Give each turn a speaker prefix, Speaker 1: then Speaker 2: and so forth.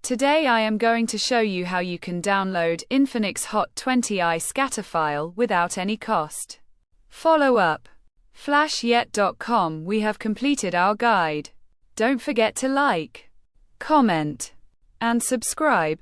Speaker 1: Today I am going to show you how you can download Infinix Hot 20i scatter file without any cost. Follow up. FlashYet.com. We have completed our guide. Don't forget to like, comment, and subscribe.